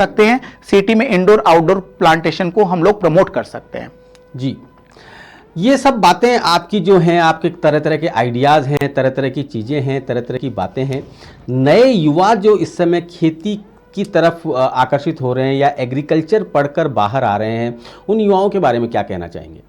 सकते हैं, सिटी में इंडोर आउटडोर प्लांटेशन को हम लोग प्रमोट कर सकते हैं। जी, ये सब बातें आपकी जो हैं, आपके तरह तरह के आइडियाज़ हैं, तरह तरह की चीज़ें हैं, तरह तरह की बातें हैं। नए युवा जो इस समय खेती की तरफ आकर्षित हो रहे हैं या एग्रीकल्चर पढ़कर बाहर आ रहे हैं, उन युवाओं के बारे में क्या कहना चाहेंगे?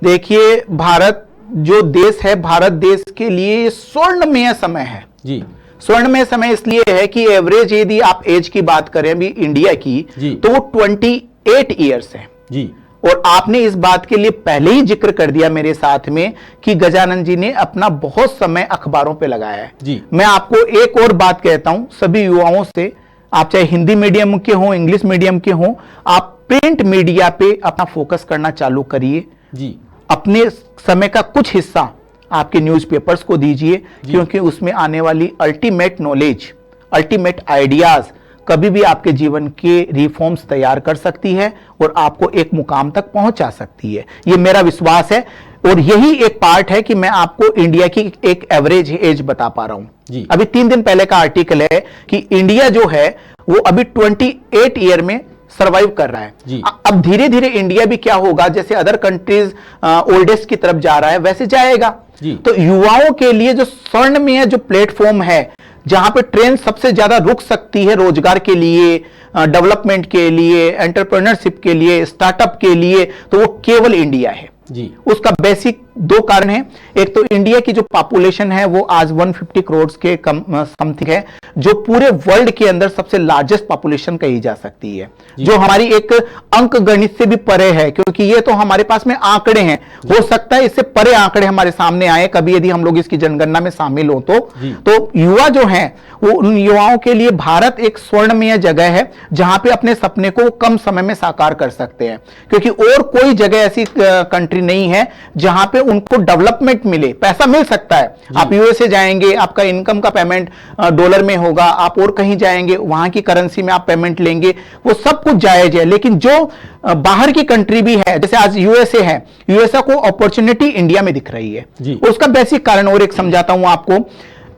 देखिए, भारत जो देश है, भारत देश के लिए स्वर्णमय समय है। जी, स्वर्णमय समय इसलिए है कि एवरेज यदि आप एज की बात करें अभी इंडिया की, तो वो 28 ईयर्स है। जी, और आपने इस बात के लिए पहले ही जिक्र कर दिया मेरे साथ में कि गजानन जी ने अपना बहुत समय अखबारों पे लगाया है। जी, मैं आपको एक और बात कहता हूं सभी युवाओं से, आप चाहे हिंदी मीडियम के हो, इंग्लिश मीडियम के हो, आप प्रिंट मीडिया पे अपना फोकस करना चालू करिए। जी, अपने समय का कुछ हिस्सा आपके न्यूज़पेपर्स को दीजिए, क्योंकि उसमें आने वाली अल्टीमेट नॉलेज, अल्टीमेट आइडियाज कभी भी आपके जीवन के रिफॉर्म्स तैयार कर सकती है और आपको एक मुकाम तक पहुंचा सकती है। ये मेरा विश्वास है और यही एक पार्ट है कि मैं आपको इंडिया की एक एवरेज एज बता पा रहा हूं। अभी 3 दिन पहले का आर्टिकल है कि इंडिया जो है वो अभी 28 ईयर में सर्वाइव कर रहा है। अब धीरे धीरे इंडिया भी क्या होगा, जैसे अदर कंट्रीज ओल्डेस्ट की तरफ जा रहा है वैसे जाएगा। तो युवाओं के लिए जो स्वर्णमय जो प्लेटफॉर्म है, जहां पे ट्रेन सबसे ज्यादा रुक सकती है रोजगार के लिए, डेवलपमेंट के लिए, एंटरप्रेन्योरशिप के लिए, स्टार्टअप के लिए, तो वो केवल इंडिया है। जी, उसका बेसिक 2 कारण है। एक तो इंडिया की जो पॉपुलेशन है वो आज 150 करोड़ के कम समथिंग है, जो पूरे वर्ल्ड के अंदर सबसे लार्जेस्ट पॉपुलेशन कही जा सकती है, जो हमारी एक अंक गणित से भी परे है, क्योंकि ये तो हमारे पास में आंकड़े हैं। हो सकता है इससे परे आंकड़े हमारे सामने आए कभी, यदि हम लोग इसकी जनगणना में शामिल हो तो युवा जो है वो, उन युवाओं के लिए भारत एक स्वर्णमय जगह है जहां पे अपने सपने को कम समय में साकार कर सकते हैं, क्योंकि और कोई जगह ऐसी कंट्री नहीं है जहां पे उनको डेवलपमेंट मिले। पैसा मिल सकता है, आप यूएसए जाएंगे, आपका इनकम का पेमेंट डॉलर में होगा, आप और कहीं जाएंगे वहां की करेंसी में आप पेमेंट लेंगे, वो सब कुछ जायज है। लेकिन जो बाहर की कंट्री भी है, जैसे आज यूएसए है, यूएसए को अपॉर्चुनिटी इंडिया में दिख रही है। उसका बेसिक कारण और एक समझाता हूं आपको।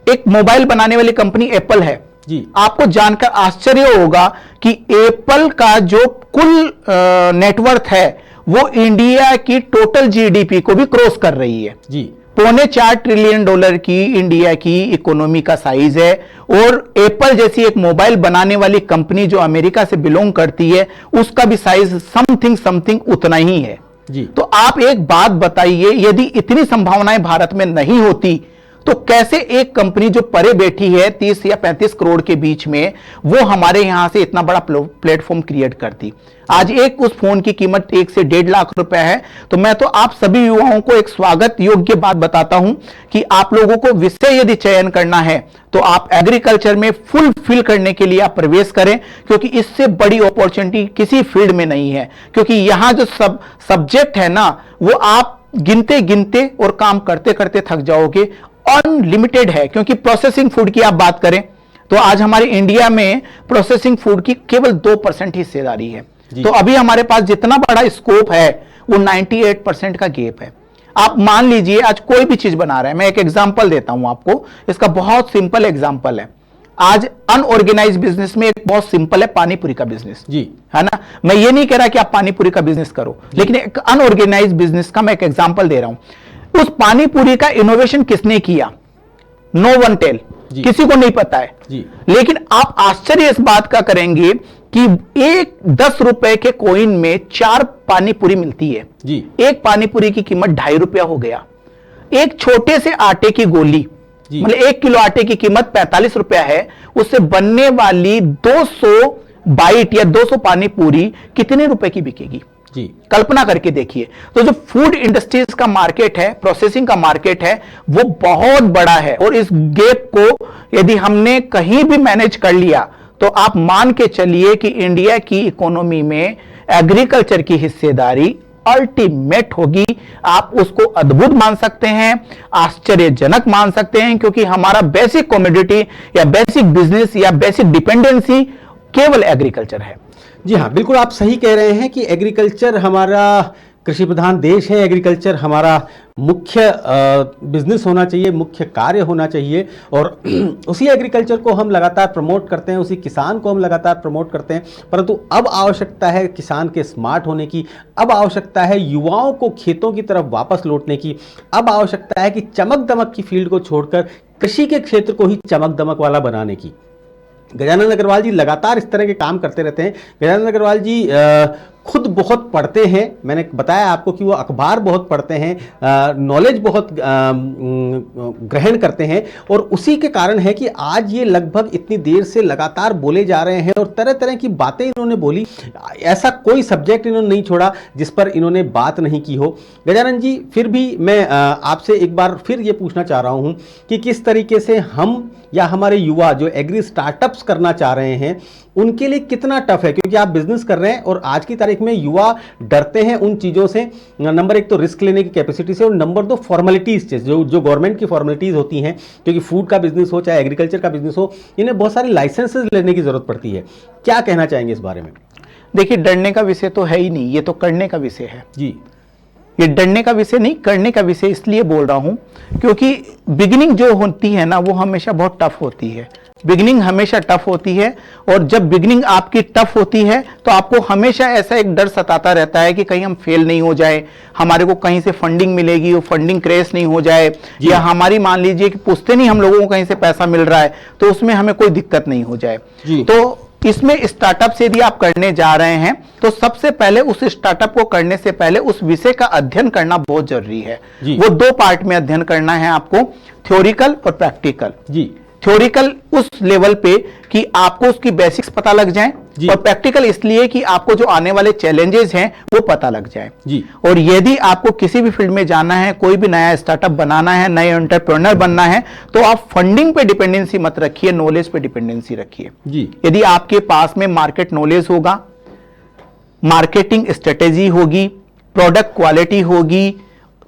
एक मोबाइल बनाने वाली कंपनी एप्पल है जी। आपको जानकर आश्चर्य होगा कि एप्पल का जो कुल नेटवर्थ है वो इंडिया की टोटल जीडीपी को भी क्रॉस कर रही है जी। $4.25 ट्रिलियन की इंडिया की इकोनॉमी का साइज है, और एप्पल जैसी एक मोबाइल बनाने वाली कंपनी जो अमेरिका से बिलोंग करती है उसका भी साइज समथिंग उतना ही है जी। तो आप एक बात बताइए, यदि इतनी संभावनाएं भारत में नहीं होती तो कैसे एक कंपनी जो परे बैठी है 30 या 35 करोड़ के बीच में, वो हमारे यहां से इतना बड़ा प्लेटफॉर्म क्रिएट करती। आज एक उस फोन की कीमत 1 से 1.5 लाख रुपए है। तो मैं तो आप सभी युवाओं को एक स्वागत योग्य बात बताता हूं कि आप लोगों को विषय यदि चयन करना है तो आप एग्रीकल्चर में फुलफिल करने के लिए आप प्रवेश करें, क्योंकि इससे बड़ी अपॉर्चुनिटी किसी फील्ड में नहीं है। क्योंकि यहां जो सब्जेक्ट है ना, वो आप गिनते गिनते और काम करते करते थक जाओगे, अनलिमिटेड है। क्योंकि प्रोसेसिंग फूड की आप बात करें तो आज हमारे इंडिया में प्रोसेसिंग फूड की केवल 2% हिस्सेदारी है। तो अभी हमारे पास जितना बड़ा स्कोप है वो 98% का गैप है। आप मान लीजिए आज कोई भी चीज बना रहे हैं, मैं एक एग्जांपल देता हूं आपको, इसका बहुत सिंपल एग्जांपल है। आज अनऑर्गेनाइज्ड बिजनेस में एक बहुत सिंपल है, पानीपुरी का बिजनेस जी, है ना। मैं ये नहीं कह रहा कि आप पानीपुरी का बिजनेस करो, लेकिन एक अनऑर्गेनाइज्ड बिजनेस का मैं एक एग्जांपल दे रहा हूं। उस पानीपुरी का इनोवेशन किसने किया? नो वन टेल, किसी को नहीं पता है जी। लेकिन आप आश्चर्य इस बात का करेंगे कि एक 10 रुपए के कॉइन में 4 पानीपुरी मिलती है जी। एक पानीपुरी की कीमत ₹2.5 हो गया। एक छोटे से आटे की गोली, मतलब 1 किलो आटे की कीमत ₹45 है, उससे बनने वाली 200 बाइट या 200 पानीपुरी कितने रुपए की बिकेगी जी? कल्पना करके देखिए। तो जो फूड इंडस्ट्रीज का मार्केट है, प्रोसेसिंग का मार्केट है, वो बहुत बड़ा है। और इस गैप को यदि हमने कहीं भी मैनेज कर लिया तो आप मान के चलिए कि इंडिया की इकोनॉमी में एग्रीकल्चर की हिस्सेदारी अल्टीमेट होगी। आप उसको अद्भुत मान सकते हैं, आश्चर्यजनक मान सकते हैं, क्योंकि हमारा बेसिक कमोडिटी या बेसिक बिजनेस या बेसिक डिपेंडेंसी केवल एग्रीकल्चर है। जी हाँ, बिल्कुल आप सही कह रहे हैं कि एग्रीकल्चर हमारा कृषि प्रधान देश है, एग्रीकल्चर हमारा मुख्य बिजनेस होना चाहिए, मुख्य कार्य होना चाहिए, और उसी एग्रीकल्चर को हम लगातार प्रमोट करते हैं, उसी किसान को हम लगातार प्रमोट करते हैं। परंतु अब आवश्यकता है किसान के स्मार्ट होने की, अब आवश्यकता है युवाओं को खेतों की तरफ वापस लौटने की, अब आवश्यकता है कि चमक दमक की फील्ड को छोड़कर कृषि के क्षेत्र को ही चमक दमक वाला बनाने की। गजानन अग्रवाल जी लगातार इस तरह के काम करते रहते हैं। गजानन अग्रवाल जी खुद बहुत पढ़ते हैं, मैंने बताया आपको कि वो अखबार बहुत पढ़ते हैं, नॉलेज बहुत ग्रहण करते हैं, और उसी के कारण है कि आज ये लगभग इतनी देर से लगातार बोले जा रहे हैं और तरह तरह की बातें इन्होंने बोली। ऐसा कोई सब्जेक्ट इन्होंने नहीं छोड़ा जिस पर इन्होंने बात नहीं की हो। गजानन जी, फिर भी मैं आपसे एक बार फिर ये पूछना चाह रहा हूँ कि किस तरीके से हम या हमारे युवा जो एग्री स्टार्टअप्स करना चाह रहे हैं उनके लिए कितना टफ है, क्योंकि आप बिजनेस कर रहे हैं और आज की तारीख में युवा डरते हैं उन चीज़ों से। नंबर एक तो रिस्क लेने की कैपेसिटी से, और नंबर दो फॉर्मेलिटीज से, जो गवर्नमेंट की फॉर्मेलिटीज होती हैं, क्योंकि फूड का बिजनेस हो चाहे एग्रीकल्चर का बिजनेस हो, इन्हें बहुत सारी लाइसेंसेज लेने की जरूरत पड़ती है। क्या कहना चाहेंगे इस बारे में? देखिए, डरने का विषय तो है ही नहीं, ये तो करने का विषय है जी। ये डरने का विषय नहीं, करने का विषय इसलिए बोल रहा हूं क्योंकि बिगिनिंग जो होती है ना वो हमेशा बहुत टफ होती है। बिगिनिंग हमेशा टफ होती है, और जब बिगिनिंग आपकी टफ होती है तो आपको हमेशा ऐसा एक डर सताता रहता है कि कहीं हम फेल नहीं हो जाए, हमारे को कहीं से फंडिंग मिलेगी, वो फंडिंग क्रैश नहीं हो जाए, या हमारी मान लीजिए कि पुश्ते नहीं हम लोगों को कहीं से पैसा मिल रहा है तो उसमें हमें कोई दिक्कत नहीं हो जाए। तो इसमें स्टार्टअप से यदि आप करने जा रहे हैं तो सबसे पहले उस स्टार्टअप को करने से पहले उस विषय का अध्ययन करना बहुत जरूरी है। वो दो पार्ट में अध्ययन करना है आपको, थ्योरिकल और प्रैक्टिकल। जी। थ्योरिकल उस लेवल पे कि आपको उसकी बेसिक्स पता लग जाएं, और प्रैक्टिकल इसलिए कि आपको जो आने वाले चैलेंजेस हैं वो पता लग जाए। जी। और यदि आपको किसी भी फील्ड में जाना है, कोई भी नया स्टार्टअप बनाना है, नए एंटरप्रेन्योर बनना है, तो आप फंडिंग पे डिपेंडेंसी मत रखिए, नॉलेज पे डिपेंडेंसी रखिए। जी। यदि आपके पास में मार्केट नॉलेज होगा, मार्केटिंग स्ट्रेटेजी होगी, प्रोडक्ट क्वालिटी होगी,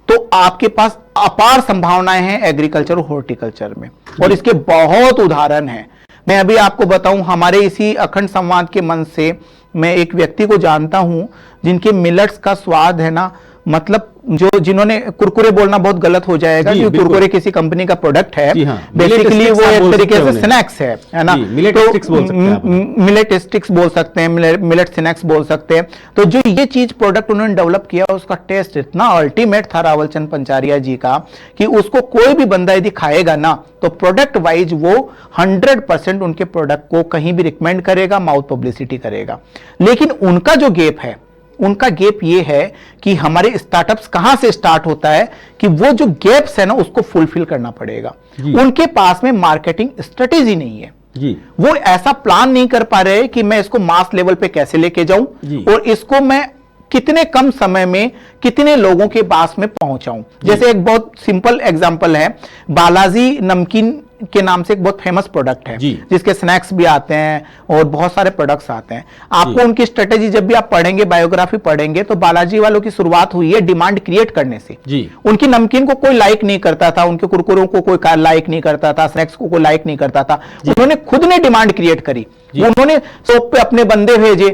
तो आपके पास अपार संभावनाएं हैं एग्रीकल्चर और हॉर्टिकल्चर में, और इसके बहुत उदाहरण हैं। मैं अभी आपको बताऊं, हमारे इसी अखंड संवाद के मंच से मैं एक व्यक्ति को जानता हूं जिनके मिलेट्स का स्वाद है ना, मतलब जिन्होंने कुरकुरे बोलना बहुत गलत हो जाएगा कि कुरकुरे किसी कंपनी का प्रोडक्ट है, बेसिकली वो एक तरीके से स्नैक्स है ना, मिलेट स्टिक्स बोल सकते हैं, मिलेट स्नैक्स बोल सकते हैं। तो जो ये चीज प्रोडक्ट उन्होंने डेवलप किया, उसका टेस्ट इतना अल्टीमेट था रावल चंद पंचारिया जी का कि उसको कोई भी बंदा यदि खाएगा ना तो प्रोडक्ट वाइज वो 100% उनके प्रोडक्ट को कहीं भी रिकमेंड करेगा, माउथ पब्लिसिटी करेगा। लेकिन उनका जो गैप है, उनका गैप ये है कि हमारे स्टार्टअप्स कहां से स्टार्ट होता है कि वो जो गैप्स है ना उसको फुलफिल करना पड़ेगा। उनके पास में मार्केटिंग स्ट्रेटेजी नहीं है जी। वो ऐसा प्लान नहीं कर पा रहे कि मैं इसको मास लेवल पे कैसे लेके जाऊं और इसको मैं कितने कम समय में कितने लोगों के पास में पहुंचाऊं। जैसे एक बहुत सिंपल एग्जांपल है, बालाजी नमकीन के नाम से एक बहुत फेमस प्रोडक्ट है जिसके स्नैक्स भी आते हैं और बहुत सारे प्रोडक्ट्स आते हैं। आपको उनकी स्ट्रेटेजी जब भी आप पढ़ेंगे, बायोग्राफी पढ़ेंगे, तो बालाजी वालों की शुरुआत हुई है डिमांड क्रिएट करने से जी। उनकी नमकीन को कोई लाइक नहीं करता था, उनके कुरकुरों को कोई लाइक नहीं करता था, स्नैक्स को कोई लाइक नहीं करता था। उन्होंने खुद ने डिमांड क्रिएट करी, उन्होंने शॉप पे अपने बंदे भेजे,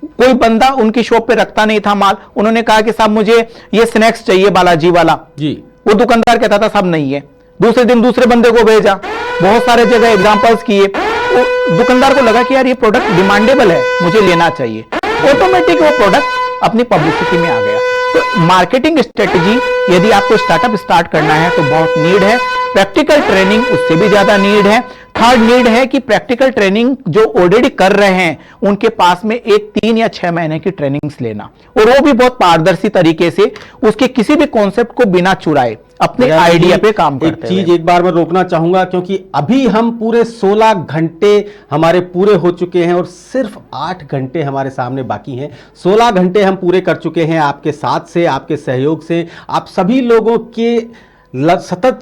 कोई बंदा उनकी शॉप पे रखता नहीं था माल। उन्होंने कहा कि साहब मुझे ये स्नैक्स चाहिए बालाजी वाला जी। वो दुकानदार कहता था साहब नहीं है, दूसरे दिन दूसरे बंदे को भेजा, बहुत सारे जगह एग्जांपल्स किए। दुकानदार को लगा कि यार ये प्रोडक्ट डिमांडेबल है, मुझे लेना चाहिए, ऑटोमेटिक वो प्रोडक्ट अपनी पब्लिसिटी में आ गया। तो मार्केटिंग स्ट्रेटेजी यदि आपको स्टार्टअप स्टार्ट करना है तो बहुत नीड है, प्रैक्टिकल ट्रेनिंग उससे भी ज्यादा नीड है। थर्ड नीड है कि प्रैक्टिकल ट्रेनिंग जो ऑलरेडी कर रहे हैं उनके पास में 3 या 6 महीने की ट्रेनिंग्स लेना, और वो भी बहुत पारदर्शी तरीके से, उसके किसी भी कॉन्सेप्ट को बिना चुराए अपने आइडिया पे काम करते हैं। एक चीज एक बार मैं रोकना चाहूंगा, क्योंकि अभी हम पूरे 16 घंटे हमारे पूरे हो चुके हैं और सिर्फ 8 घंटे हमारे सामने बाकी हैं। 16 घंटे हम पूरे कर चुके हैं आपके साथ से, आपके सहयोग से, आप सभी लोगों के सतत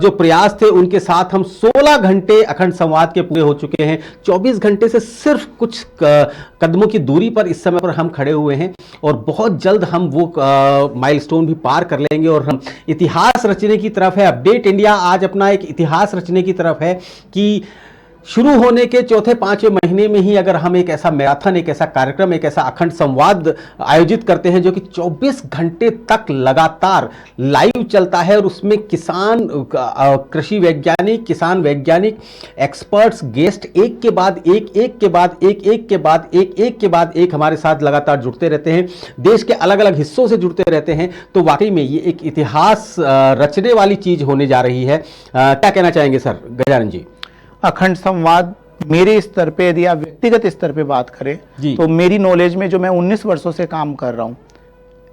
जो प्रयास थे उनके साथ हम 16 घंटे अखंड संवाद के पूरे हो चुके हैं। 24 घंटे से सिर्फ कुछ कदमों की दूरी पर इस समय पर हम खड़े हुए हैं, और बहुत जल्द हम वो माइलस्टोन भी पार कर लेंगे और हम इतिहास रचने की तरफ है। अपडेट इंडिया आज अपना एक इतिहास रचने की तरफ है कि शुरू होने के चौथे पांचवें महीने में ही अगर हम एक ऐसा मैराथन, एक ऐसा कार्यक्रम, एक ऐसा अखंड संवाद आयोजित करते हैं जो कि 24 घंटे तक लगातार लाइव चलता है और उसमें किसान, कृषि वैज्ञानिक, किसान वैज्ञानिक, एक्सपर्ट्स, गेस्ट एक के बाद एक, एक के बाद एक, एक के बाद एक, एक के बाद एक हमारे साथ लगातार जुड़ते रहते हैं, देश के अलग अलग हिस्सों से जुड़ते रहते हैं, तो वाकई में ये एक इतिहास रचने वाली चीज होने जा रही है। क्या कहना चाहेंगे सर गजानन जी? अखंड संवाद मेरे स्तर पे, यदि आप व्यक्तिगत स्तर पे बात करें तो मेरी नॉलेज में, जो मैं 19 वर्षों से काम कर रहा हूं,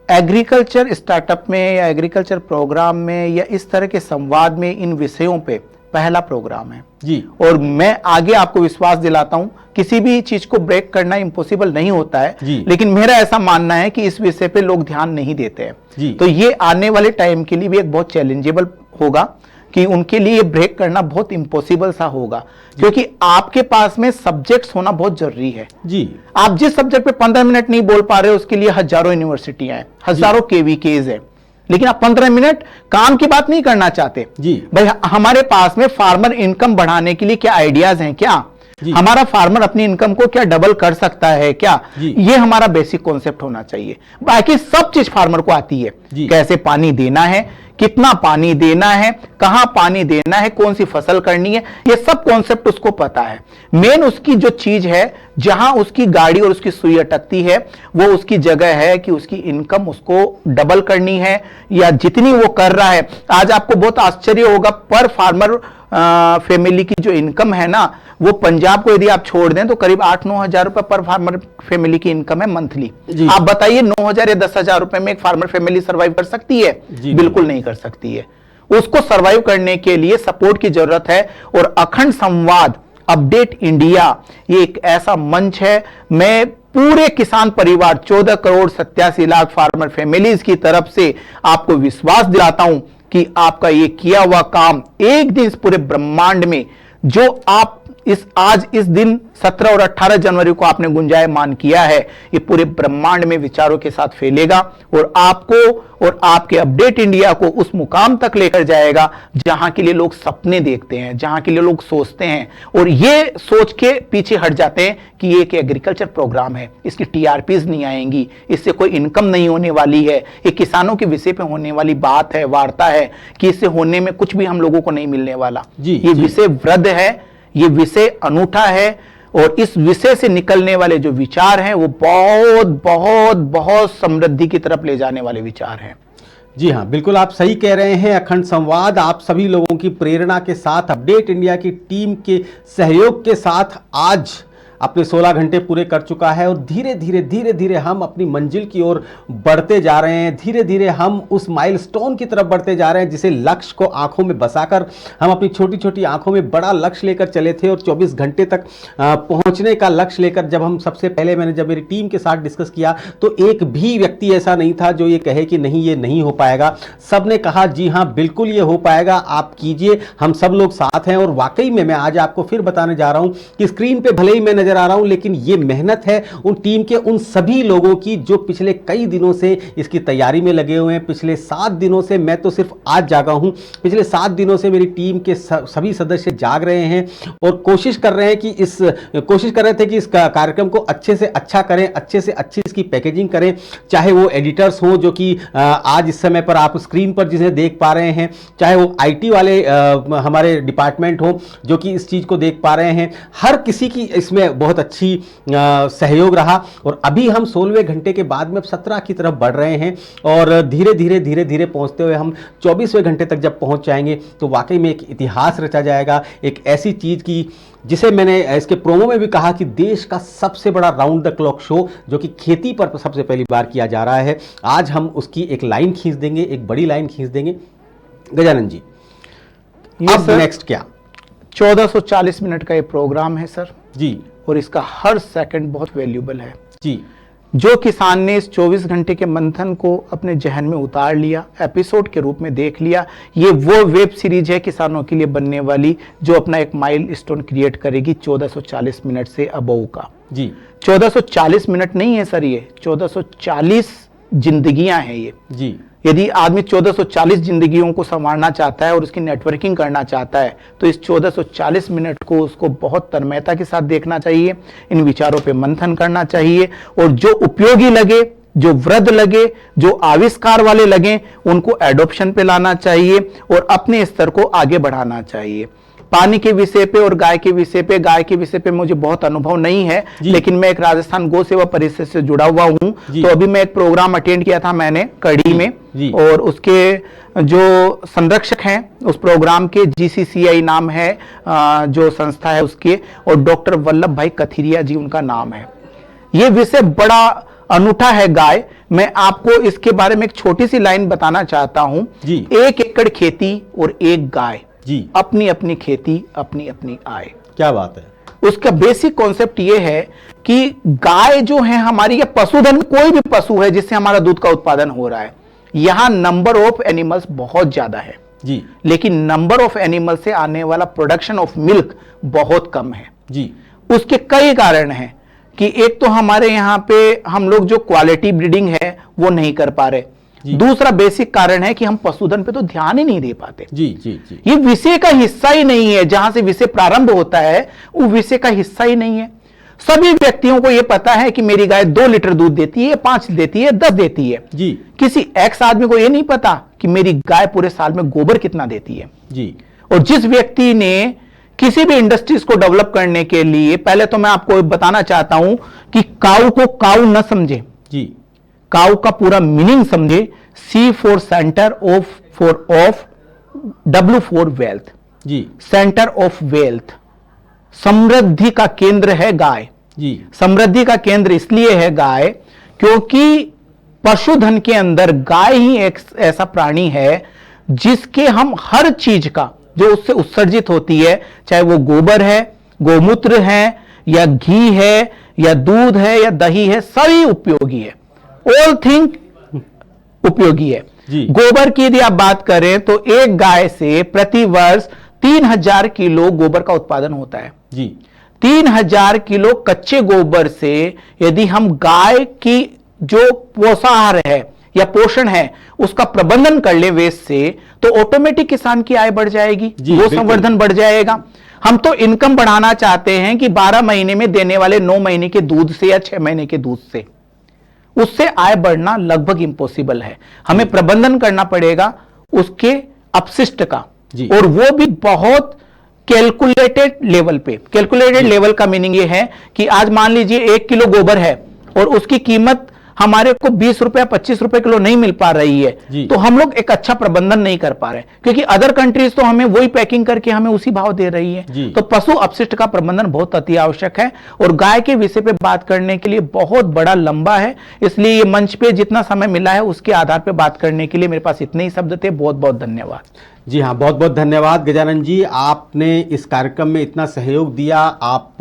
एग्रीकल्चर स्टार्टअप में या एग्रीकल्चर प्रोग्राम में या इस तरह के संवाद में इन विषयों पे पहला प्रोग्राम है जी। और मैं आगे आपको विश्वास दिलाता हूं, किसी भी चीज को ब्रेक करना इम्पॉसिबल नहीं होता है, लेकिन मेरा ऐसा मानना है कि इस विषय पे लोग ध्यान नहीं देते हैं। तो ये आने वाले टाइम के लिए भी एक बहुत चैलेंजेबल होगा कि उनके लिए ब्रेक करना बहुत इम्पॉसिबल सा होगा, क्योंकि आपके पास में सब्जेक्ट्स होना बहुत जरूरी है जी। आप जिस सब्जेक्ट पे 15 मिनट नहीं बोल पा रहे हो, उसके लिए हजारों यूनिवर्सिटियां हैं, हजारों केवीकेज है, लेकिन आप 15 मिनट काम की बात नहीं करना चाहते जी। भाई हमारे पास में फार्मर इनकम बढ़ाने के लिए क्या आइडियाज हैं, क्या हमारा फार्मर अपनी इनकम को क्या डबल कर सकता है क्या, ये हमारा बेसिक कॉन्सेप्ट होना चाहिए। बाकी सब चीज फार्मर को आती है, कैसे पानी देना है, कितना पानी देना है, कहां पानी देना है, कौन सी फसल करनी है, ये सब कॉन्सेप्ट उसको पता है। मेन उसकी जो चीज है, जहां उसकी गाड़ी और उसकी सुई अटकती है, वो उसकी जगह है कि उसकी इनकम उसको डबल करनी है या जितनी वो कर रहा है। आज आपको बहुत आश्चर्य होगा, पर फार्मर फैमिली की जो इनकम है ना, वो पंजाब को यदि आप छोड़ दें तो करीब 8-9 हजार रुपए पर फार्मर फैमिली की इनकम है मंथली। आप बताइए 9 हजार या 10 हजार रुपए में एक फार्मर फैमिली सरवाइव कर सकती है? बिल्कुल नहीं कर सकती है। उसको सरवाइव करने के लिए सपोर्ट की जरूरत है। और अखंड संवाद, अपडेट इंडिया, ये एक ऐसा मंच है, मैं पूरे किसान परिवार 14 करोड़ 87 लाख फार्मर फैमिलीज की तरफ से आपको विश्वास दिलाता हूं कि आपका ये किया हुआ काम एक दिन इस पूरे ब्रह्मांड में, जो आप आज इस दिन 17 और 18 जनवरी को आपने गुंजायमान किया है, ये पूरे ब्रह्मांड में विचारों के साथ फैलेगा और आपको और आपके अपडेट इंडिया को उस मुकाम तक लेकर जाएगा जहां के लिए लोग सपने देखते हैं, जहां के लिए लोग सोचते हैं और ये सोच के पीछे हट जाते हैं कि ये एक एग्रीकल्चर प्रोग्राम है, इसकी टीआरपीज नहीं आएंगी, इससे कोई इनकम नहीं होने वाली है, ये किसानों के विषय पे होने वाली बात है, वार्ता है कि इससे होने में कुछ भी हम लोगों को नहीं मिलने वाला। ये विषय वृद्ध है, ये विषय अनूठा है और इस विषय से निकलने वाले जो विचार हैं वो बहुत बहुत बहुत समृद्धि की तरफ ले जाने वाले विचार हैं। जी हाँ, बिल्कुल आप सही कह रहे हैं। अखंड संवाद आप सभी लोगों की प्रेरणा के साथ, अपडेट इंडिया की टीम के सहयोग के साथ आज अपने 16 घंटे पूरे कर चुका है और धीरे धीरे हम अपनी मंजिल की ओर बढ़ते जा रहे हैं। धीरे धीरे हम उस माइलस्टोन की तरफ बढ़ते जा रहे हैं जिसे लक्ष्य को आंखों में बसाकर हम अपनी छोटी छोटी आंखों में बड़ा लक्ष्य लेकर चले थे और 24 घंटे तक पहुंचने का लक्ष्य लेकर जब हम सबसे पहले जब मेरी टीम के साथ डिस्कस किया तो एक भी व्यक्ति ऐसा नहीं था जो ये कहे कि नहीं ये नहीं हो पाएगा। सब ने कहा जी हाँ बिल्कुल ये हो पाएगा, आप कीजिए, हम सब लोग साथ हैं। और वाकई में मैं आज आपको फिर बताने जा रहा हूं कि स्क्रीन पे भले ही मैं नजर आ रहा हूं, लेकिन ये मेहनत है उन टीम के उन सभी लोगों की जो पिछले कई दिनों से इसकी तैयारी में लगे हुए हैं। पिछले 7 दिनों से, मैं तो सिर्फ आज जागा हूं, पिछले 7 दिनों से मेरी टीम के सभी सदस्य जाग रहे हैं और कोशिश कर रहे थे कि इस कार्यक्रम को अच्छे से अच्छा करें, अच्छे से अच्छी इसकी पैकेजिंग करें। चाहे वो एडिटर्स हो जो कि आज इस समय पर आप स्क्रीन पर जिन्हें देख पा रहे हैं, चाहे वो आईटी वाले हमारे डिपार्टमेंट हो जो कि इस चीज को देख पा रहे हैं, हर किसी की इसमें बहुत अच्छी सहयोग रहा। और अभी हम 16वें घंटे के बाद में 17 की तरफ बढ़ रहे हैं और धीरे धीरे पहुंचते हुए हम 24वें घंटे तक जब पहुंच जाएंगे तो वाकई में एक इतिहास रचा जाएगा। एक ऐसी चीज की जिसे मैंने इसके प्रोमो में भी कहा कि देश का सबसे बड़ा राउंड द क्लॉक शो जो कि खेती पर सबसे पहली बार किया जा रहा है, आज हम उसकी एक लाइन खींच देंगे, एक बड़ी लाइन खींच देंगे। गजानन जी, अब नेक्स्ट क्या? 1440 मिनट का ये प्रोग्राम है सर जी, और इसका हर सेकंड बहुत वैल्यूबल है जी। जो किसान ने इस 24 घंटे के मंथन को अपने जहन में उतार लिया, एपिसोड के रूप में देख लिया, ये वो वेब सीरीज है किसानों के लिए बनने वाली जो अपना एक माइलस्टोन क्रिएट करेगी 1440 मिनट से अबव का। जी, 1440 मिनट नहीं है सर, ये 1440 जिंदगियां हैं ये। जी, यदि आदमी 1440 जिंदगियों को संवारना चाहता है और उसकी नेटवर्किंग करना चाहता है तो इस 1440 मिनट को उसको बहुत तन्मयता के साथ देखना चाहिए, इन विचारों पे मंथन करना चाहिए और जो उपयोगी लगे, जो वृद्ध लगे, जो आविष्कार वाले लगे, उनको एडॉप्शन पे लाना चाहिए और अपने स्तर को आगे बढ़ाना चाहिए। पानी के विषय पे और गाय के विषय पे मुझे बहुत अनुभव नहीं है, लेकिन मैं एक राजस्थान गौ सेवा परिषद से जुड़ा हुआ हूं। तो अभी मैं एक प्रोग्राम अटेंड किया था मैंने कड़ी में, और उसके जो संरक्षक हैं उस प्रोग्राम के, GCCI नाम है जो संस्था है उसके, और डॉक्टर वल्लभ भाई कथिरिया जी उनका नाम है। ये विषय बड़ा अनूठा है गाय। मैं आपको इसके बारे में एक छोटी सी लाइन बताना चाहता हूं। 1 एकड़ खेती और 1 गाय, अपनी अपनी खेती, अपनी अपनी आय। क्या बात है। उसका बेसिक कॉन्सेप्ट यह है कि गाय जो है हमारी, या पशुधन, कोई भी पशु है जिससे हमारा दूध का उत्पादन हो रहा है, यहां नंबर ऑफ एनिमल्स बहुत ज्यादा है जी, लेकिन नंबर ऑफ एनिमल से आने वाला प्रोडक्शन ऑफ मिल्क बहुत कम है जी। उसके कई कारण हैं कि एक तो हमारे यहां पे हम लोग जो क्वालिटी ब्रीडिंग है वो नहीं कर पा रहे, दूसरा बेसिक कारण है कि हम पशुधन पे तो ध्यान ही नहीं दे पाते। जी जी जी। ये विषय का हिस्सा ही नहीं है, जहां से विषय प्रारंभ होता है वो विषय का हिस्सा ही नहीं है। सभी व्यक्तियों को यह पता है कि मेरी गाय 2 लीटर दूध देती है, 5 देती है, 10 देती है जी। किसी एक्स आदमी को यह नहीं पता कि मेरी गाय पूरे साल में गोबर कितना देती है जी। और जिस व्यक्ति ने किसी भी इंडस्ट्रीज को डेवलप करने के लिए, पहले तो मैं आपको बताना चाहता हूं कि काऊ को काऊ न समझे जी, काऊ का पूरा मीनिंग समझे। C for centre of W for wealth जी, सेंटर ऑफ वेल्थ, समृद्धि का केंद्र है गाय जी। समृद्धि का केंद्र इसलिए है गाय क्योंकि पशुधन के अंदर गाय ही एक ऐसा प्राणी है जिसके हम हर चीज का जो उससे उत्सर्जित होती है, चाहे वो गोबर है, गोमूत्र है, या घी है, या दूध है, या दही है, सभी उपयोगी है। ऑल थिंग उपयोगी है जी। गोबर की यदि आप बात करें तो एक गाय से प्रति वर्ष 3000 किलो गोबर का उत्पादन होता है जी। 3000 किलो कच्चे गोबर से यदि हम गाय की जो पोषाहार है या पोषण है उसका प्रबंधन कर ले वेस्ट से, तो ऑटोमेटिक किसान की आय बढ़ जाएगी, वो संवर्धन बढ़ जाएगा। हम तो इनकम बढ़ाना चाहते हैं कि 12 महीने में देने वाले 9 महीने के दूध से या 6 महीने के दूध से, उससे आय बढ़ना लगभग इंपॉसिबल है। हमें प्रबंधन करना पड़ेगा उसके अपशिष्ट का, और वो भी बहुत कैलकुलेटेड लेवल पे। कैलकुलेटेड लेवल का मीनिंग ये है कि आज मान लीजिए 1 किलो गोबर है और उसकी कीमत हमारे को 20 रुपए 25 रुपए किलो नहीं मिल पा रही है, तो हम लोग एक अच्छा प्रबंधन नहीं कर पा रहे, क्योंकि अदर कंट्रीज तो हमें वही पैकिंग करके हमें उसी भाव दे रही है। तो पशु अपशिष्ट का प्रबंधन बहुत अति आवश्यक है, और गाय के विषय पे बात करने के लिए बहुत बड़ा लंबा है, इसलिए ये मंच पे जितना समय मिला है उसके आधार पर बात करने के लिए मेरे पास इतने ही शब्द थे। बहुत बहुत धन्यवाद। जी हाँ, बहुत बहुत धन्यवाद गजानन जी, आपने इस कार्यक्रम में इतना सहयोग दिया। आप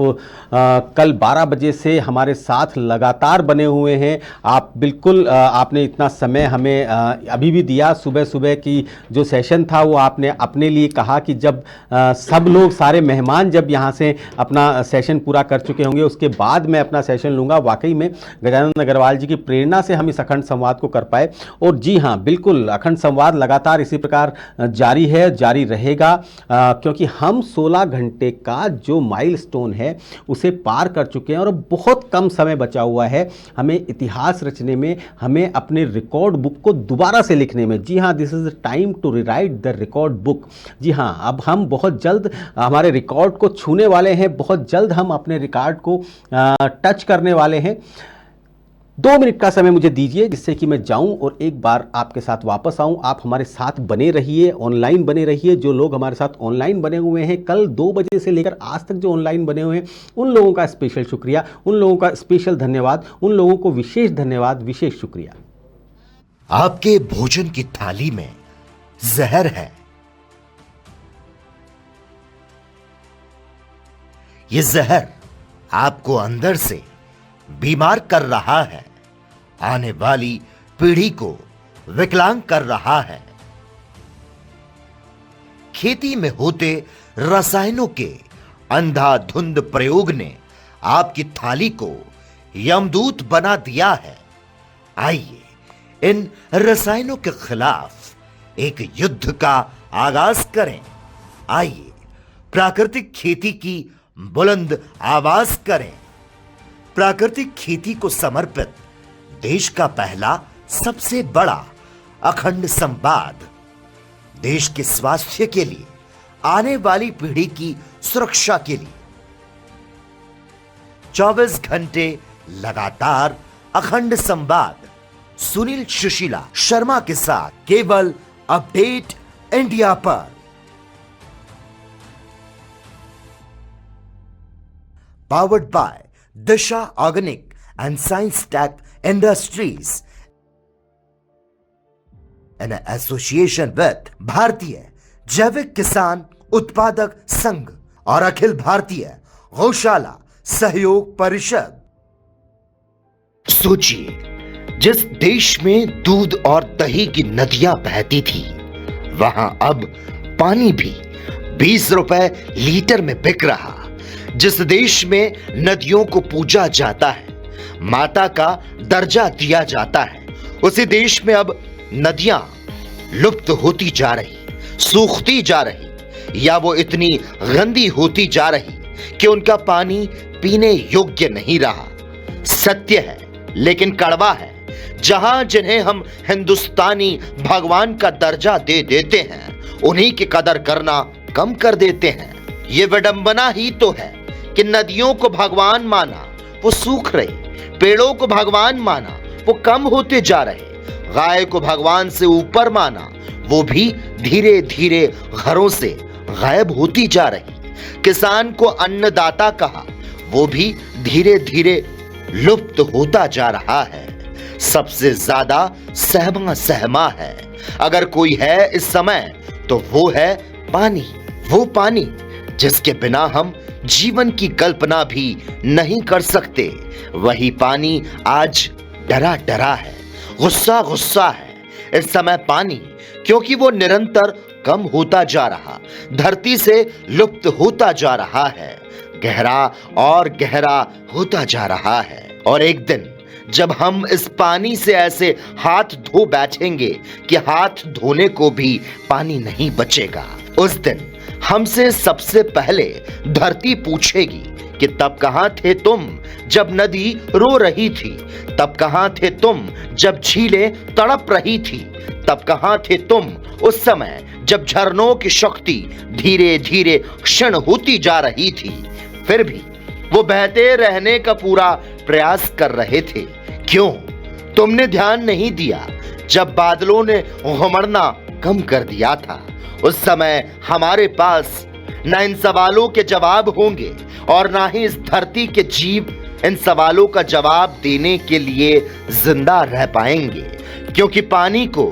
कल 12 बजे से हमारे साथ लगातार बने हुए हैं। आप बिल्कुल आपने इतना समय हमें अभी भी दिया। सुबह सुबह की जो सेशन था वो आपने अपने लिए कहा कि जब सब लोग, सारे मेहमान जब यहाँ से अपना सेशन पूरा कर चुके होंगे उसके बाद मैं अपना सेशन लूँगा। वाकई में गजानन अग्रवाल जी की प्रेरणा से हम इस अखंड संवाद को कर पाए। और जी हाँ, बिल्कुल अखंड संवाद लगातार इसी प्रकार जारी रहेगा, क्योंकि हम 16 घंटे का जो माइलस्टोन है उसे पार कर चुके हैं और बहुत कम समय बचा हुआ है हमें इतिहास रचने में, हमें अपने रिकॉर्ड बुक को दोबारा से लिखने में। जी हाँ, this is the time to rewrite the record book. जी हाँ, अब हम बहुत जल्द हमारे रिकॉर्ड को छूने वाले हैं, बहुत जल्द हम अपने रिकॉर्ड को टच करने वाले हैं। 2 मिनट का समय मुझे दीजिए जिससे कि मैं जाऊं और एक बार आपके साथ वापस आऊं। आप हमारे साथ बने रहिए, ऑनलाइन बने रहिए। जो लोग हमारे साथ ऑनलाइन बने हुए हैं, कल 2 बजे से लेकर आज तक जो ऑनलाइन बने हुए हैं, उन लोगों का स्पेशल शुक्रिया, उन लोगों का स्पेशल धन्यवाद, उन लोगों को विशेष धन्यवाद, विशेष शुक्रिया। आपके भोजन की थाली में जहर है, ये जहर आपको अंदर से बीमार कर रहा है, आने वाली पीढ़ी को विकलांग कर रहा है। खेती में होते रसायनों के अंधाधुंध प्रयोग ने आपकी थाली को यमदूत बना दिया है। आइए इन रसायनों के खिलाफ एक युद्ध का आगाज करें। आइए प्राकृतिक खेती की बुलंद आवाज करें। प्राकृतिक खेती को समर्पित देश का पहला सबसे बड़ा अखंड संवाद, देश के स्वास्थ्य के लिए, आने वाली पीढ़ी की सुरक्षा के लिए 24 घंटे लगातार अखंड संवाद सुनील सुशीला शर्मा के साथ केवल अपडेट इंडिया पर। Powered by Disha organic and science tech industries in association with Bharatiya Jaivik किसान उत्पादक संघ और अखिल भारतीय गौशाला सहयोग परिषद। सोचिए, जिस देश में दूध और दही की नदियां बहती थी, वहां अब पानी भी 20 रुपए लीटर में बिक रहा। जिस देश में नदियों को पूजा जाता है, माता का दर्जा दिया जाता है, उसी देश में अब नदियां लुप्त होती जा रही, सूखती जा रही, या वो इतनी गंदी होती जा रही कि उनका पानी पीने योग्य नहीं रहा। सत्य है लेकिन कड़वा है, जहां जिन्हें हम हिंदुस्तानी भगवान का दर्जा दे देते हैं, उन्हीं की कदर करना कम कर देते हैं। ये विडंबना ही तो है कि नदियों को भगवान माना, वो सूख रही, पेड़ों को भगवान माना, वो कम होते जा रहे, गाय को भगवान से ऊपर माना, वो भी धीरे धीरे घरों से गायब होती जा रही। किसान को अन्नदाता कहा, वो भी धीरे धीरे लुप्त होता जा रहा है। सबसे ज्यादा सहमा है अगर कोई है इस समय, तो वो है पानी। वो पानी जिसके बिना हम जीवन की कल्पना भी नहीं कर सकते। वही पानी आज डरा डरा है, गुस्सा गुस्सा है इस समय पानी, क्योंकि वो निरंतर कम होता जा रहा, धरती से लुप्त होता जा रहा है, गहरा और गहरा होता जा रहा है। और एक दिन जब हम इस पानी से ऐसे हाथ धो बैठेंगे कि हाथ धोने को भी पानी नहीं बचेगा, उस दिन हमसे सबसे पहले धरती पूछेगी कि तब कहां थे तुम जब नदी रो रही थी, तब कहां थे तुम जब झीलें तड़प रही थी, तब कहां थे तुम उस समय जब झरनों की शक्ति धीरे धीरे क्षीण होती जा रही थी, फिर भी वो बहते रहने का पूरा प्रयास कर रहे थे। क्यों तुमने ध्यान नहीं दिया जब बादलों ने घुमड़ना कम कर दिया था? उस समय हमारे पास ना इन सवालों के जवाब होंगे और ना ही इस धरती के जीव इन सवालों का जवाब देने के लिए जिंदा रह पाएंगे, क्योंकि पानी को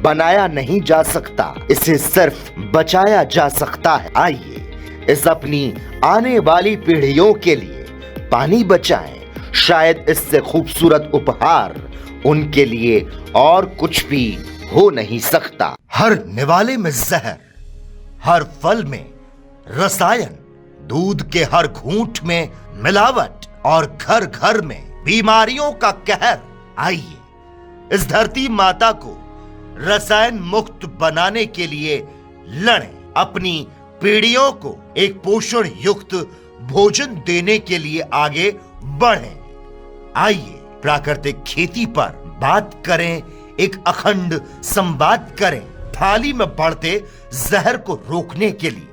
बनाया नहीं जा सकता, इसे सिर्फ बचाया जा सकता है। आइए इस अपनी आने वाली पीढ़ियों के लिए पानी बचाएं। शायद इससे खूबसूरत उपहार उनके लिए और कुछ भी हो नहीं सकता। हर निवाले में जहर, हर फल में रसायन, दूध के हर घूंट में मिलावट और घर घर में बीमारियों का कहर। आइए इस धरती माता को रसायन मुक्त बनाने के लिए लड़ें, अपनी पीढ़ियों को एक पोषण युक्त भोजन देने के लिए आगे बढ़ें। आइए प्राकृतिक खेती पर बात करें, एक अखंड संवाद करें, थाली में बढ़ते जहर को रोकने के लिए।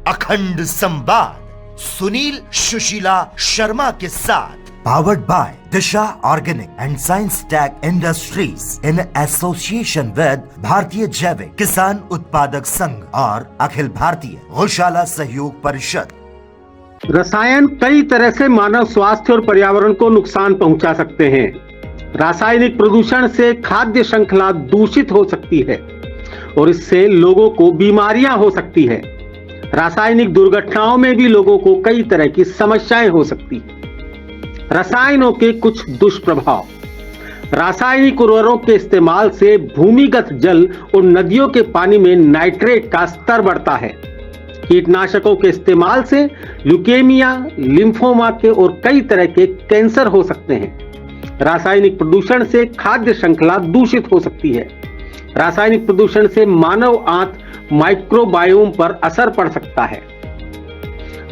अखंड संवाद सुनील सुशीला शर्मा के साथ, powered by Disha organic and science tech industries in association with Bharatiya Jaivik किसान उत्पादक संघ और अखिल भारतीय गौशाला सहयोग परिषद। रसायन कई तरह से मानव स्वास्थ्य और पर्यावरण को नुकसान पहुंचा सकते हैं। रासायनिक प्रदूषण से खाद्य श्रृंखला दूषित हो सकती है और इससे लोगों को बीमारियां हो सकती है। रासायनिक दुर्घटनाओं में भी लोगों को कई तरह की समस्याएं हो सकती हैं। रसायनों के कुछ दुष्प्रभाव। रासायनिक उर्वरकों के इस्तेमाल से भूमिगत जल और नदियों के पानी में नाइट्रेट का स्तर बढ़ता है। कीटनाशकों के इस्तेमाल से ल्यूकेमिया, लिम्फोमा के और कई तरह के कैंसर हो सकते हैं। रासायनिक प्रदूषण से खाद्य श्रृंखला दूषित हो सकती है। रासायनिक प्रदूषण से मानव आंत माइक्रोबायोम पर असर पड़ सकता है।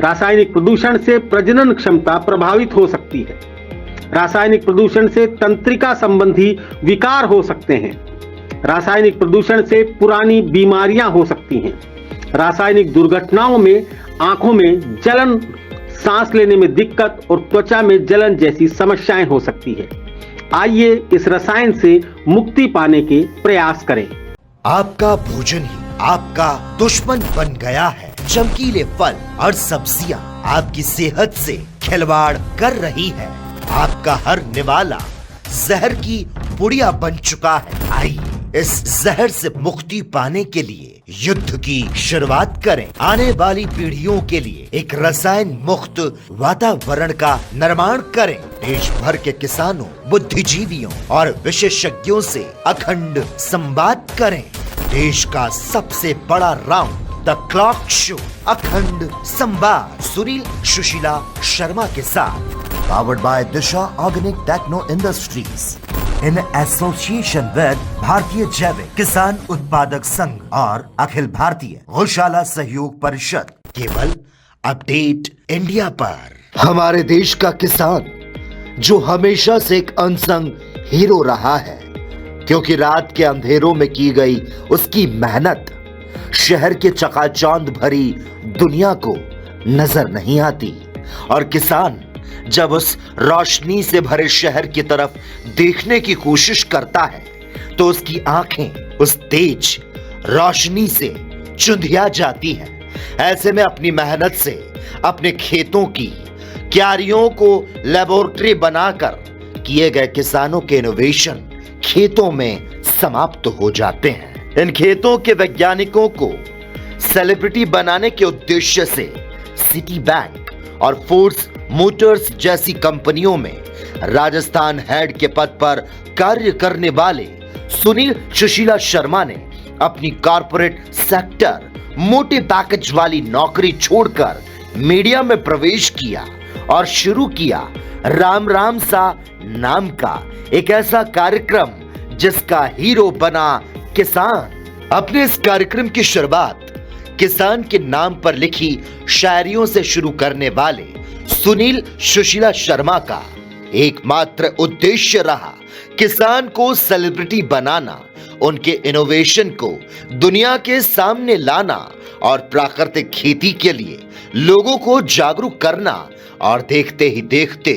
रासायनिक प्रदूषण से प्रजनन क्षमता प्रभावित हो सकती है। रासायनिक प्रदूषण से तंत्रिका संबंधी विकार हो सकते हैं। रासायनिक प्रदूषण से पुरानी बीमारियां हो सकती हैं। रासायनिक दुर्घटनाओं में आंखों में जलन, सांस लेने में दिक्कत और त्वचा में जलन जैसी समस्याएं हो सकती है। आइए इस रसायन से मुक्ति पाने के प्रयास करें। आपका भोजन ही आपका दुश्मन बन गया है। चमकीले फल और सब्जियां आपकी सेहत से खिलवाड़ कर रही है। आपका हर निवाला जहर की पुड़िया बन चुका है। आइए इस जहर से मुक्ति पाने के लिए युद्ध की शुरुआत करें। आने वाली पीढ़ियों के लिए एक रसायन मुक्त वातावरण का निर्माण करें। देश भर के किसानों, बुद्धिजीवियों और विशेषज्ञों से अखंड संवाद करें। देश का सबसे बड़ा राउंड द क्लॉक शो, अखंड संवाद, सुनील सुशीला शर्मा के साथ, powered by Disha organic techno industries in association with Bharatiya Jaivik किसान उत्पादक संघ और अखिल भारतीय गौशाला सहयोग परिषद, केवल अपडेट इंडिया पर। हमारे देश का किसान जो हमेशा से एक अनसंग हीरो रहा है, क्योंकि रात के अंधेरों में की गई उसकी मेहनत शहर के चकाचौंध भरी दुनिया को नजर नहीं आती। और किसान जब उस रोशनी से भरे शहर की तरफ देखने की कोशिश करता है तो उसकी आंखें उस तेज रोशनी से चुंधिया जाती हैं। ऐसे में अपनी मेहनत से अपने खेतों की क्यारियों को लेबोरेटरी बनाकर किए गए किसानों के इनोवेशन खेतों में समाप्त हो जाते हैं। इन खेतों के वैज्ञानिकों को सेलिब्रिटी बनाने के उद्देश्य से सिटी बैंक और फोर्स मोटर्स जैसी कंपनियों में राजस्थान हेड के पद पर कार्य करने वाले सुनील सुशीला शर्मा ने अपनी कॉर्पोरेट सेक्टर मोटे पैकेज वाली नौकरी छोड़कर मीडिया में प्रवेश किया और शुरू किया राम राम सा नाम का एक ऐसा कार्यक्रम जिसका हीरो बना किसान। अपने इस कार्यक्रम की शुरुआत किसान के नाम पर लिखी शायरियों से शुरू करने वाले सुनील सुशीला शर्मा का एकमात्र उद्देश्य रहा किसान को सेलिब्रिटी बनाना, उनके इनोवेशन को दुनिया के सामने लाना और प्राकृतिक खेती के लिए लोगों को जागरूक करना। और देखते ही देखते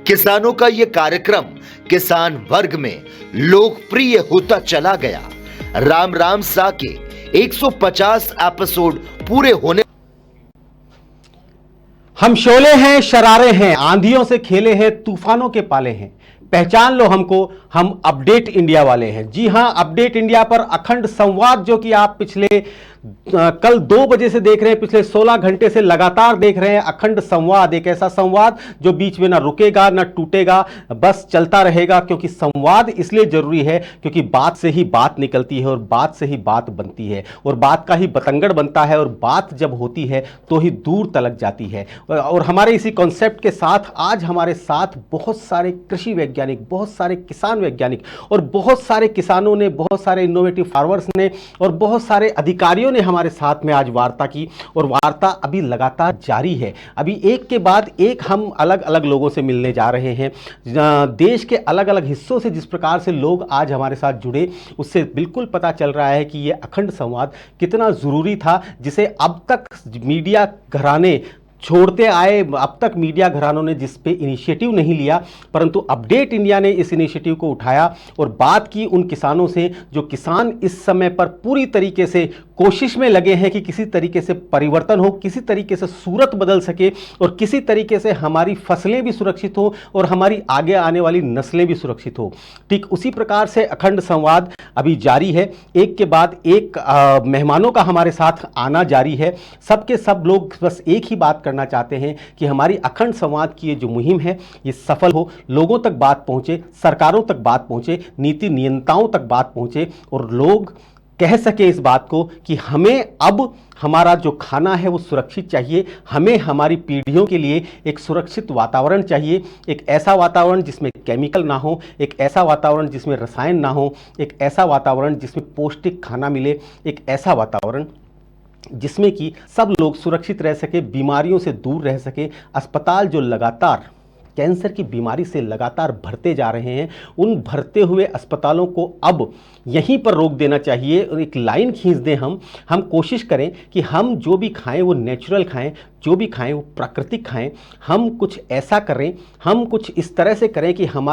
किसानों का यह कार्यक्रम किसान वर्ग में लोकप्रिय होता चला गया। राम राम सा के 150 एपिसोड पूरे होने। हम शोले हैं, शरारे हैं, आंधियों से खेले हैं, तूफानों के पाले हैं, पहचान लो हमको, हम अपडेट इंडिया वाले हैं। जी हां, अपडेट इंडिया पर अखंड संवाद जो कि आप पिछले कल 2 बजे से देख रहे हैं, पिछले 16 घंटे से लगातार देख रहे हैं। अखंड संवाद, एक ऐसा संवाद जो बीच में ना रुकेगा ना टूटेगा, बस चलता रहेगा। क्योंकि संवाद इसलिए जरूरी है क्योंकि बात से ही बात निकलती है और बात से ही बात बनती है और बात का ही बतंगड़ बनता है और बात जब होती है तो ही दूर तलक जाती है। और हमारे इसी कॉन्सेप्ट के साथ आज हमारे साथ बहुत सारे कृषि वैज्ञानिक, बहुत सारे किसान वैज्ञानिक और बहुत सारे किसानों ने, बहुत सारे इनोवेटिव फार्मर्स ने और बहुत सारे अधिकारियों ने हमारे साथ में आज वार्ता की। और वार्ता अभी लगातार जारी है। अभी एक के बाद एक हम अलग अलग लोगों से मिलने जा रहे हैं। देश के अलग अलग हिस्सों से जिस प्रकार से लोग आज हमारे साथ जुड़े, उससे बिल्कुल पता चल रहा है कि यह अखंड संवाद कितना ज़रूरी था, जिसे अब तक मीडिया घराने छोड़ते आए। अब तक मीडिया घरानों ने जिस पे इनिशिएटिव नहीं लिया, परंतु अपडेट इंडिया ने इस इनिशिएटिव को उठाया और बात की उन किसानों से जो किसान इस समय पर पूरी तरीके से कोशिश में लगे हैं कि किसी तरीके से परिवर्तन हो, किसी तरीके से सूरत बदल सके और किसी तरीके से हमारी फसलें भी सुरक्षित हो और हमारी आगे आने वाली नस्लें भी सुरक्षित हो। ठीक उसी प्रकार से अखंड संवाद अभी जारी है। एक के बाद एक मेहमानों का हमारे साथ आना जारी है। सबके सब लोग बस एक ही बात करना चाहते हैं कि हमारी अखंड संवाद की ये जो मुहिम है ये सफल हो, लोगों तक बात पहुंचे, सरकारों तक बात पहुंचे, नीति नियंताओं तक बात पहुंचे और लोग कह सके इस बात को कि हमें अब हमारा जो खाना है वो सुरक्षित चाहिए, हमें हमारी पीढ़ियों के लिए एक सुरक्षित वातावरण चाहिए, एक ऐसा वातावरण जिसमें केमिकल ना हो, एक ऐसा वातावरण जिसमें रसायन ना हो, एक ऐसा वातावरण जिसमें पौष्टिक खाना मिले, एक ऐसा वातावरण जिसमें कि सब लोग सुरक्षित रह सके, बीमारियों से दूर रह सके। अस्पताल जो लगातार कैंसर की बीमारी से लगातार भरते जा रहे हैं, उन भरते हुए अस्पतालों को अब यहीं पर रोक देना चाहिए और एक लाइन खींच दें। हम कोशिश करें कि हम जो भी खाएं वो नेचुरल खाएं, जो भी खाएं वो प्राकृतिक खाएं। हम कुछ ऐसा करें, हम कुछ इस तरह से करें कि हमारे